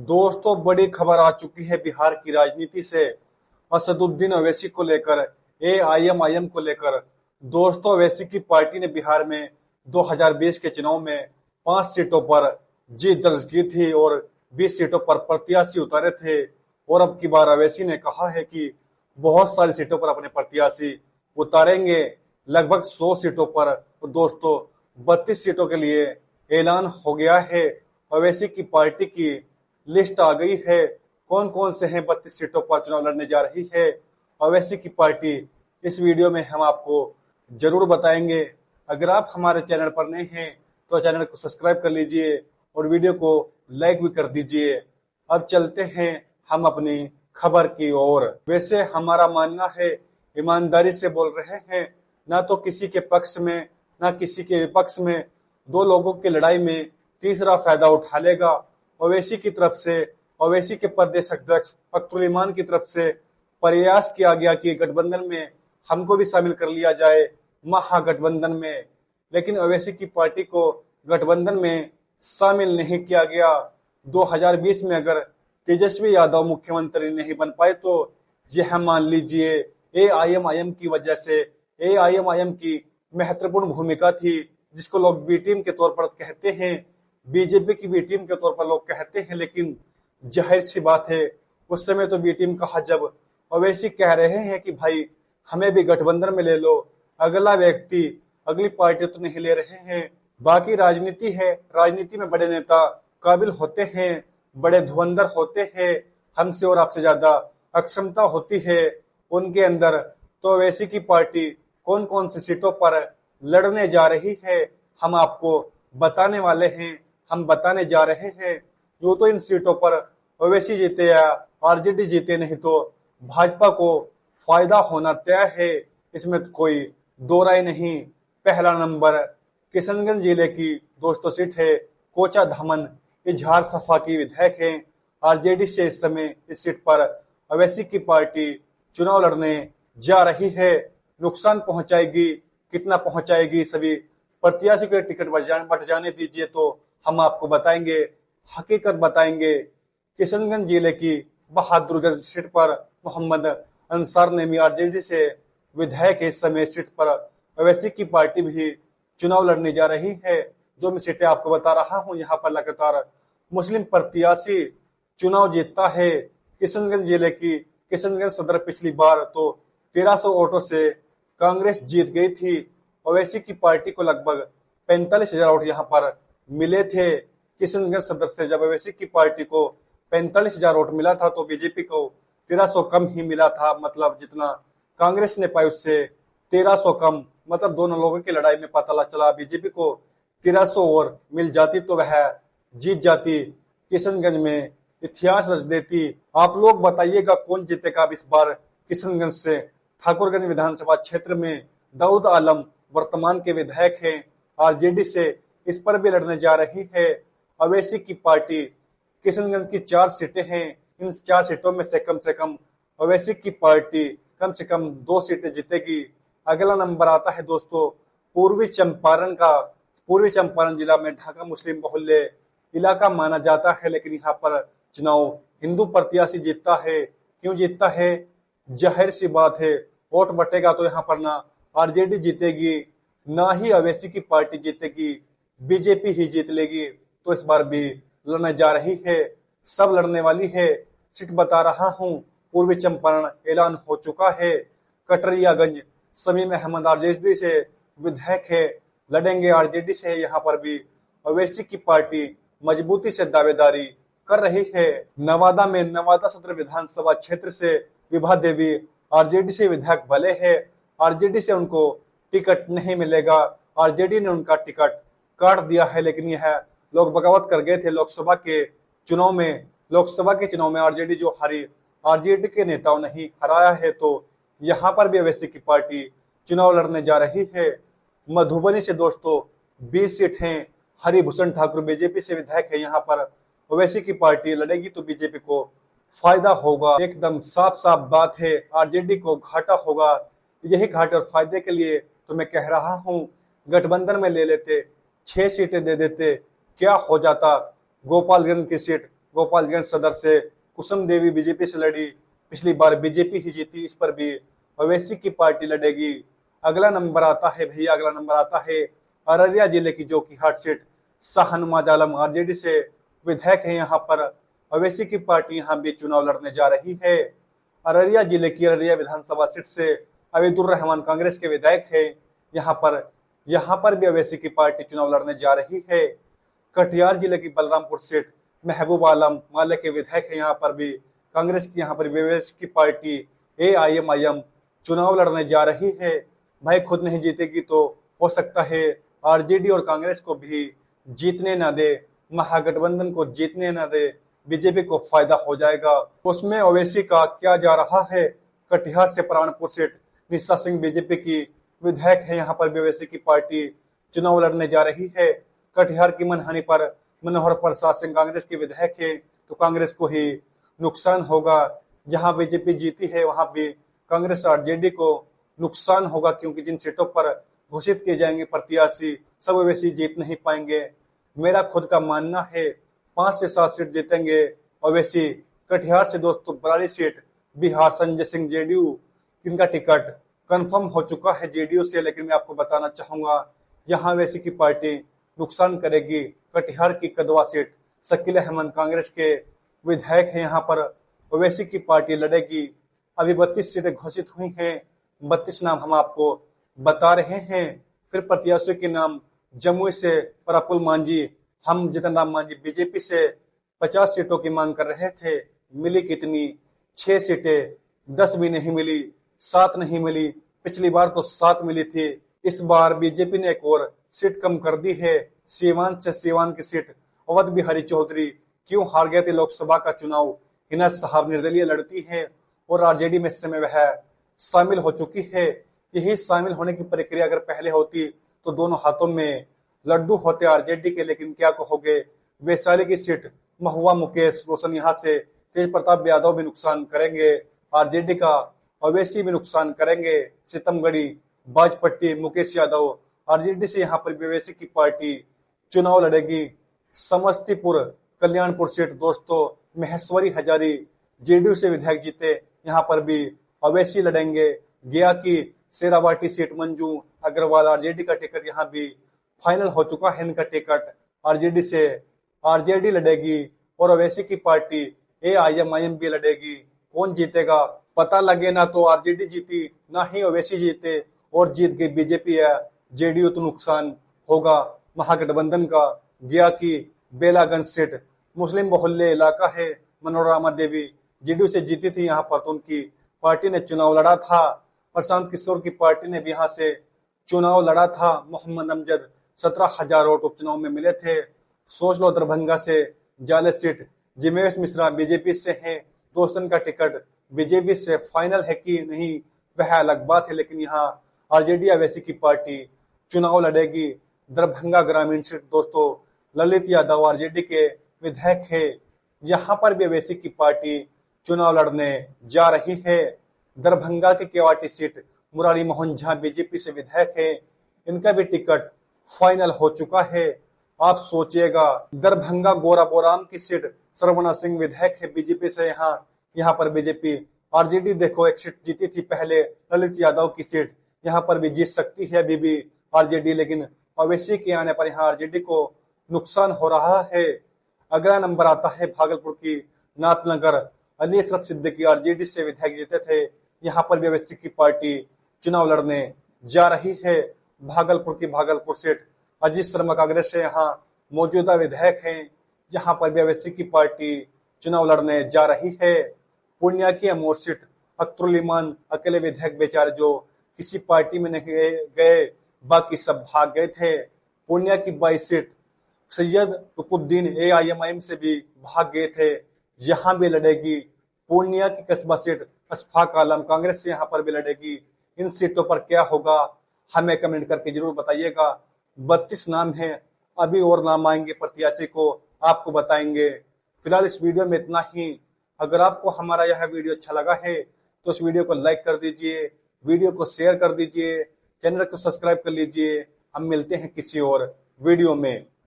दोस्तों, बड़ी खबर आ चुकी है बिहार की राजनीति से। असदुद्दीन ओवैसी को लेकर, एआईएमआईएम को लेकर। दोस्तों, ओवैसी की पार्टी ने बिहार में 2020 के चुनाव में 5 सीटों पर जीत दर्ज की थी और 20 सीटों पर प्रत्याशी उतारे थे। और अब की बार ओवैसी ने कहा है कि बहुत सारी सीटों पर अपने प्रत्याशी उतारेंगे, लगभग 100 सीटों पर। तो दोस्तों, 32 सीटों के लिए ऐलान हो गया है। ओवैसी की पार्टी की लिस्ट आ गई है। कौन कौन से हैं 32 सीटों पर चुनाव लड़ने जा रही है ओवैसी की पार्टी, इस वीडियो में हम आपको जरूर बताएंगे। अगर आप हमारे चैनल पर नए हैं तो चैनल को सब्सक्राइब कर लीजिए और वीडियो को लाइक भी कर दीजिए। अब चलते हैं हम अपनी खबर की ओर। वैसे हमारा मानना है, ईमानदारी से बोल रहे हैं, ना तो किसी के पक्ष में ना किसी के विपक्ष में। दो लोगों की लड़ाई में तीसरा फायदा उठा लेगा। ओवैसी की तरफ से, ओवैसी के प्रदेश अध्यक्ष फखरुल इमान की तरफ से प्रयास किया गया कि गठबंधन में हमको भी शामिल कर लिया जाए, महागठबंधन में। लेकिन ओवैसी की पार्टी को गठबंधन में शामिल नहीं किया गया। 2020 में अगर तेजस्वी यादव मुख्यमंत्री नहीं बन पाए तो यह मान लीजिए एआईएमआईएम की वजह से। एआईएमआईएम की महत्वपूर्ण भूमिका थी, जिसको लोग बी टीम के तौर पर कहते हैं, बीजेपी की बी टीम के तौर पर लोग कहते हैं। लेकिन जाहिर सी बात है, उस समय तो बी टीम कहा जब ओवैसी कह रहे हैं कि भाई हमें भी गठबंधन में ले लो, अगला व्यक्ति, अगली पार्टी तो नहीं ले रहे हैं। बाकी राजनीति है, राजनीति में बड़े नेता काबिल होते हैं, बड़े धुरंधर होते हैं, हमसे और आपसे ज्यादा अक्षमता होती है उनके अंदर। तो ओवैसी की पार्टी कौन कौन सी सीटों पर लड़ने जा रही है हम आपको बताने वाले हैं, हम बताने जा रहे हैं। जो तो इन सीटों पर ओवैसी जीते या आरजेडी जीते, नहीं तो भाजपा को फायदा होना तय है, इसमें कोई दो राय नहीं। पहला नंबर किशनगंज जिले की दोस्तों सीट है कोचा धामन, इजहार सफा की विधायक है। आरजेडी से इस समय इस सीट पर ओवैसी की पार्टी चुनाव लड़ने जा रही है। नुकसान पहुंचाएगी, कितना पहुंचाएगी, सभी प्रत्याशी के टिकट बट जाने दीजिए तो हम आपको बताएंगे, हकीकत बताएंगे। किशनगंज जिले की बहादुरगंज सीट पर मोहम्मद अंसार नेमी आरजेडी से विधायक इस समय सीट पर ओवैसी की पार्टी भी चुनाव लड़ने जा रही है। जो मैं सीटें आपको बता रहा हूं, यहाँ पर लगातार मुस्लिम प्रत्याशी चुनाव जीतता है। किशनगंज जिले की किशनगंज सदर पिछली बार तो 1300 वोटों से कांग्रेस जीत गई थी। ओवैसी की पार्टी को लगभग 45,000 वोट यहाँ पर मिले थे। किशनगंज सदर से जब ओवैसी की पार्टी को 45,000 वोट मिला था तो बीजेपी को 1300 कम ही मिला था। मतलब जितना कांग्रेस ने पाई उससे 1300 कम। मतलब दोनों लोगों की लड़ाई में पता चला बीजेपी को 1300 और मिल जाती तो वह जीत जाती, किशनगंज में इतिहास रच देती। आप लोग बताइएगा कौन जीतेगा अब इस बार किशनगंज से। ठाकुरगंज विधानसभा क्षेत्र में दाऊद आलम वर्तमान के विधायक हैं, आरजेडी से इस पर भी लड़ने जा रही है ओवैसी की पार्टी। किशनगंज की 4 सीटें हैं, इन 4 सीटों में से कम ओवैसी की पार्टी कम से कम 2 सीटें जीतेगी। अगला नंबर आता है दोस्तों पूर्वी चंपारण का। पूर्वी चंपारण जिला में ढाका मुस्लिम बहुल्य इलाका माना जाता है, लेकिन यहाँ पर चुनाव हिंदू प्रत्याशी जीतता है। क्यों जीतता है? जाहिर सी बात है, वोट बटेगा तो यहाँ पर ना आरजेडी जीतेगी ना ही ओवैसी की पार्टी जीतेगी, बीजेपी ही जीत लेगी। तो इस बार भी लड़ने जा रही है, सब लड़ने वाली है। सीट बता रहा हूँ, पूर्वी चंपारण ऐलान हो चुका है। कटरियागंज समीम अहमद आरजेडी से विधायक है, लड़ेंगे आरजेडी से। यहाँ पर भी ओवैसी की पार्टी मजबूती से दावेदारी कर रही है। नवादा में नवादा सदर विधानसभा क्षेत्र से विभा देवी आरजेडी से विधायक भले है, आरजेडी से उनको टिकट नहीं मिलेगा, आरजेडी ने उनका टिकट काट दिया है। लेकिन यह लोग बगावत कर गए थे लोकसभा के चुनाव में। लोकसभा के चुनाव में आरजेडी जो हारी, आरजेडी के नेताओं ने ही हराया है। तो यहाँ पर भी ओवैसी की पार्टी चुनाव लड़ने जा रही है। मधुबनी से दोस्तों 20 सीट हैं, हरिभूषण ठाकुर बीजेपी से विधायक है। यहाँ पर ओवैसी की पार्टी लड़ेगी तो बीजेपी को फायदा होगा। एकदम साफ साफ बात है, आरजेडी को घाटा होगा। यही घाटे और फायदे के लिए तो मैं कह रहा हूँ गठबंधन में ले लेते, 6 सीटें दे देते, क्या हो जाता। गोपालगंज की सीट गोपालगंज सदर से कुसुम देवी बीजेपी से लड़ी, पिछली बार बीजेपी ही जीती, इस पर भी ओवैसी की पार्टी लड़ेगी। अगला नंबर आता है भैया, अगला नंबर आता है अररिया जिले की जोकीहाट सीट। शाहनवाज आलम आरजेडी से विधायक है, यहाँ पर ओवैसी की पार्टी यहाँ भी चुनाव लड़ने जा रही है। अररिया जिले की अररिया विधानसभा सीट से अबीदुर रहमान कांग्रेस के विधायक है, यहाँ पर भी ओवैसी की पार्टी चुनाव लड़ने जा रही है। कटिहार जिले की बलरामपुर सीट महबूब आलम माले के विधायक है, यहाँ पर भी कांग्रेस की यहाँ पर ओवैसी की पार्टी AIMIM चुनाव लड़ने जा रही है। भाई खुद नहीं जीतेगी तो हो सकता है आरजेडी और कांग्रेस को भी जीतने ना दे, महागठबंधन को जीतने ना दे, बीजेपी को फायदा हो जाएगा। उसमें ओवैसी का क्या जा रहा है। कटिहार से प्राणपुर सीट निशा सिंह बीजेपी की विधायक है, यहाँ पर भी ओवैसी की पार्टी चुनाव लड़ने जा रही है। कटिहार की मनहानि पर मनोहर प्रसाद सिंह कांग्रेस के विधायक है, तो कांग्रेस को ही नुकसान होगा। जहां बीजेपी जीती है वहां भी कांग्रेस आरजेडी को नुकसान होगा, क्योंकि जिन सीटों पर घोषित किए जाएंगे प्रत्याशी सब ओवैसी जीत नहीं पाएंगे। मेरा खुद का मानना है 5 से 7 सीट जीतेंगे ओवैसी। कटिहार से दोस्तों बराली सीट बिहार संजय सिंह जेडीयू, इनका टिकट कंफर्म हो चुका है जेडीयू से, लेकिन मैं आपको बताना चाहूंगा यहाँ ओवैसी की पार्टी नुकसान करेगी। कटिहार की कदवा सीट शकील अहमद कांग्रेस के विधायक है, यहाँ पर ओवैसी की पार्टी लड़ेगी। अभी 32 सीटें घोषित हुई हैं, 32 नाम हम आपको बता रहे हैं। फिर प्रत्याशियों के नाम जमुई से प्रफुल्ल मांझी, हम जितन राम मांझी बीजेपी से 50 सीटों की मांग कर रहे थे, मिली कितनी 6 सीटें, 10 भी नहीं मिली, 7 नहीं मिली। पिछली बार तो 7 मिली थी, इस बार बीजेपी ने एक और सीट कम कर दी है। सीवान से सीवान की सीट अवध बिहारी चौधरी क्यों हार गए थे लोकसभा का चुनाव, हिना साहब निर्दलीय लड़ती है और आरजेडी में इस समय वह शामिल हो चुकी है। यही शामिल होने की प्रक्रिया अगर पहले होती तो दोनों हाथों में लड्डू होते आरजेडी के, लेकिन क्या कहोगे। वैशाली की सीट महुआ मुकेश रोशन, यहाँ से तेज प्रताप यादव भी नुकसान करेंगे आरजेडी का, ओवैसी भी नुकसान करेंगे। सीतमगढ़ी बाजपट्टी मुकेश यादव आरजेडी से, यहाँ पर ओवैसी की पार्टी चुनाव लड़ेगी। समस्तीपुर कल्याणपुर सीट दोस्तों महेश्वरी हजारी जेडीयू से विधायक जीते, यहाँ पर भी ओवैसी लड़ेंगे। गया की शेरावाटी सीट मंजू अग्रवाल आरजेडी का टिकट यहाँ भी फाइनल हो चुका है, इनका टिकट आरजेडी से आरजेडी लड़ेगी और ओवैसी की पार्टी AIMIM भी लड़ेगी। कौन जीतेगा पता लगे ना तो आरजेडी जीती ना ही ओवैसी जीते और जीत गई बीजेपी या जेडीयू, तो नुकसान होगा महागठबंधन का। गया की बेलागंज सीट मुस्लिम बहुल्य इलाका है, मनोरमा देवी जेडीयू से जीती थी, यहाँ पर तो उनकी पार्टी ने चुनाव लड़ा था। प्रशांत किशोर की पार्टी ने भी यहाँ से चुनाव लड़ा था। मोहम्मद अमजद 17,000 वोट उपचुनाव में मिले थे। सोच लो दरभंगा से जाले सीट जिमेश मिश्रा बीजेपी से हैं, दोस्तन का टिकट बीजेपी से फाइनल है कि नहीं वह अलग बात है, लेकिन यहाँ आरजेडी ओवैसी की पार्टी चुनाव लड़ेगी। दरभंगा ग्रामीण सीट दोस्तों ललित यादव आरजेडी के विधायक है, यहाँ पर भी ओवैसी की पार्टी चुनाव लड़ने जा रही है। दरभंगा के केवाटी सीट मुरारी मोहन झा बीजेपी से विधायक है, इनका भी टिकट फाइनल हो चुका है। आप सोचिएगा दरभंगा गोराबोराम की सीट सरवना सिंह विधायक है बीजेपी से, यहाँ पर बीजेपी आरजेडी देखो एक सीट जीती थी पहले, ललित यादव की सीट यहाँ पर भी जीत सकती है अभी भी आरजेडी, लेकिन ओवैसी के आने पर यहाँ आरजेडी को नुकसान हो रहा है। अगला नंबर आता है भागलपुर की नाथनगर, अली असरफ सिद्दीकी आरजेडी से विधायक जीते थे, यहाँ पर भी ओवैसी की पार्टी चुनाव लड़ने जा रही है। भागलपुर की भागलपुर सीट अजीत शर्मा कांग्रेस से यहाँ मौजूदा विधायक हैं, जहाँ पर भी ओवैसी की पार्टी चुनाव लड़ने जा रही है। पूर्णिया की अमोर सीट अख्तरुल ईमान अकेले विधायक बेचारे जो किसी पार्टी में नहीं गए, बाकी सब भाग गए थे। पूर्णिया की 22 सीट सैयद रुकुद्दीन AIMIM से भी भाग गए थे, यहाँ भी लड़ेगी। पूर्णिया की कस्बा सीट अशफाक आलम कांग्रेस से यहाँ पर भी लड़ेगी। इन सीटों पर क्या होगा हमें कमेंट करके जरूर बताइएगा। 32 नाम हैं, अभी और नाम आएंगे प्रत्याशी को आपको बताएंगे। फिलहाल इस वीडियो में इतना ही। अगर आपको हमारा यह वीडियो अच्छा लगा है तो इस वीडियो को लाइक कर दीजिए, वीडियो को शेयर कर दीजिए, चैनल को सब्सक्राइब कर लीजिए। हम मिलते हैं किसी और वीडियो में।